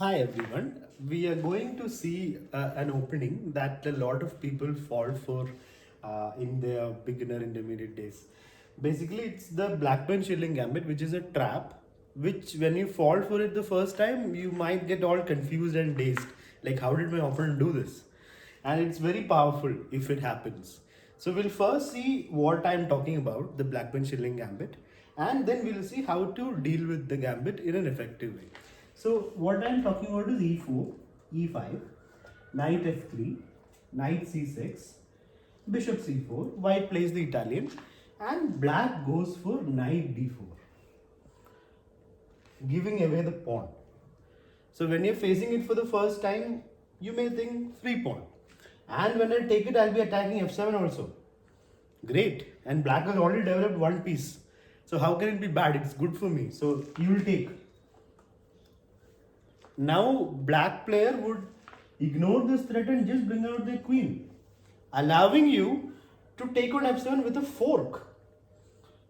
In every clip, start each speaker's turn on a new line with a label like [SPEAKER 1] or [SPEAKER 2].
[SPEAKER 1] Hi everyone. We are going to see an opening that a lot of people fall for in their beginner intermediate days. Basically, it's the Blackburn-Shilling gambit, which is a trap. Which, when you fall for it the first time, you might get all confused and dazed. Like, how did my opponent do this? And it's very powerful if it happens. So we'll first see what I'm talking about, the Blackburn-Shilling gambit, and then we'll see how to deal with the gambit in an effective way. So what I'm talking about is e4, e5, knight f3, knight c6, bishop c4, white plays the Italian, and black goes for knight d4, giving away the pawn. So when you're facing it for the first time, you may think free pawn. And when I take it, I'll be attacking f7 also. Great. And black has already developed one piece. So how can it be bad? It's good for me. So you will take. Now black player would ignore this threat and just bring out their queen, allowing you to take on f7 with a fork.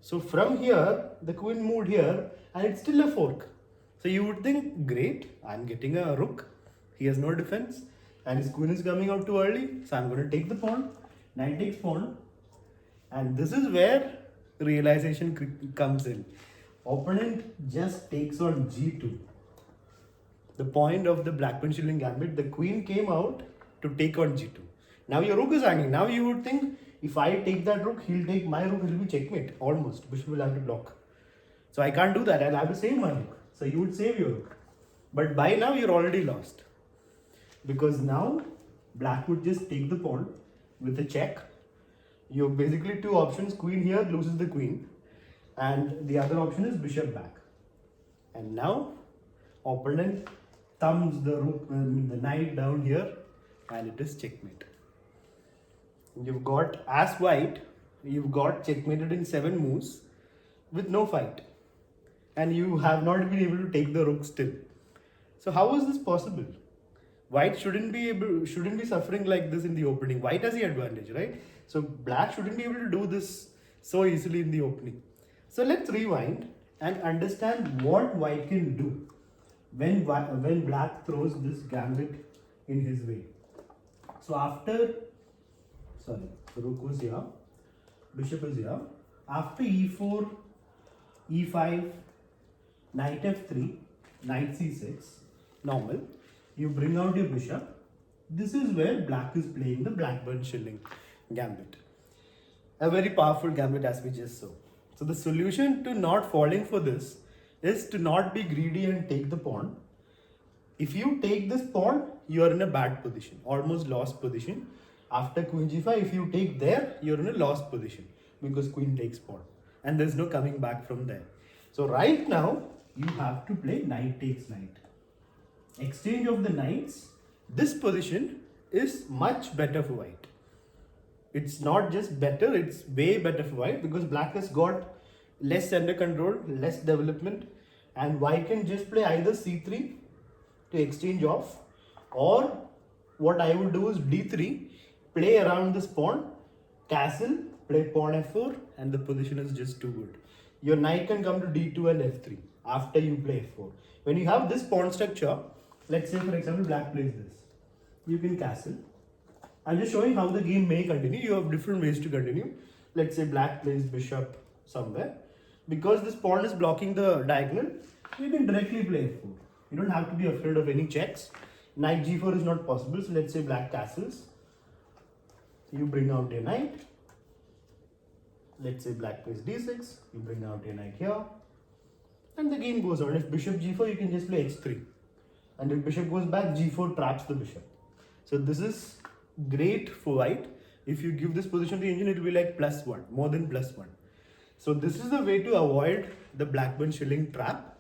[SPEAKER 1] So from here, the queen moved here and it's still a fork. So you would think, great, I'm getting a rook. He has no defense and his queen is coming out too early. So I'm going to take the pawn. Knight takes pawn. And this is where realization comes in. Opponent just takes on g2. The point of the Blackburn-Shilling gambit, the queen came out to take on g2. Now your rook is hanging. Now you would think, if I take that rook, he'll take my rook, it will be checkmate, almost. Bishop will have to block. So I can't do that, I'll have to save my rook. So you would save your rook. But by now you're already lost. Because now black would just take the pawn with a check. You have basically two options, queen here loses the queen. And the other option is bishop back. And now opponent thumbs the rook, the knight down here, and it is checkmate. You've got, as white, you've got checkmated in 7 moves with no fight, and you have not been able to take the rook still. So how is this possible? White shouldn't be suffering like this in the opening. White has the advantage, right? So black shouldn't be able to do this so easily in the opening. So let's rewind and understand what white can do when black throws this gambit in his way. So the rook was here, bishop is here. After e4, e5, knight f3, knight c6, normal, you bring out your bishop. This is where black is playing the Blackburn-Shilling gambit. A very powerful gambit, as we just saw. So the solution to not falling for this is to not be greedy and take the pawn. If you take this pawn, you are in a bad position, almost lost position. After queen g5, if you take there, you're in a lost position because queen takes pawn and there's no coming back from there. So right now, you have to play knight takes knight. Exchange of the knights, this position is much better for white. It's not just better, it's way better for white because black has got less center control, less development, and white can just play either c3 to exchange off, or what I would do is d3, play around this pawn, castle, play pawn f4, and the position is just too good. Your knight can come to d2 and f3 after you play f4. When you have this pawn structure, let's say for example black plays this, you can castle. I'm just showing how the game may continue. You have different ways to continue. Let's say black plays bishop somewhere. Because this pawn is blocking the diagonal, you can directly play f4. You don't have to be afraid of any checks. Knight g4 is not possible. So let's say black castles. You bring out your knight. Let's say black plays d6. You bring out your knight here. And the game goes on. If bishop g4, you can just play h3. And if bishop goes back, g4 traps the bishop. So this is great for white. If you give this position to the engine, it will be like +1, more than +1. So this is the way to avoid the Blackburn-Shilling trap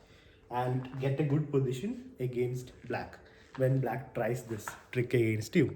[SPEAKER 1] and get a good position against black when black tries this trick against you.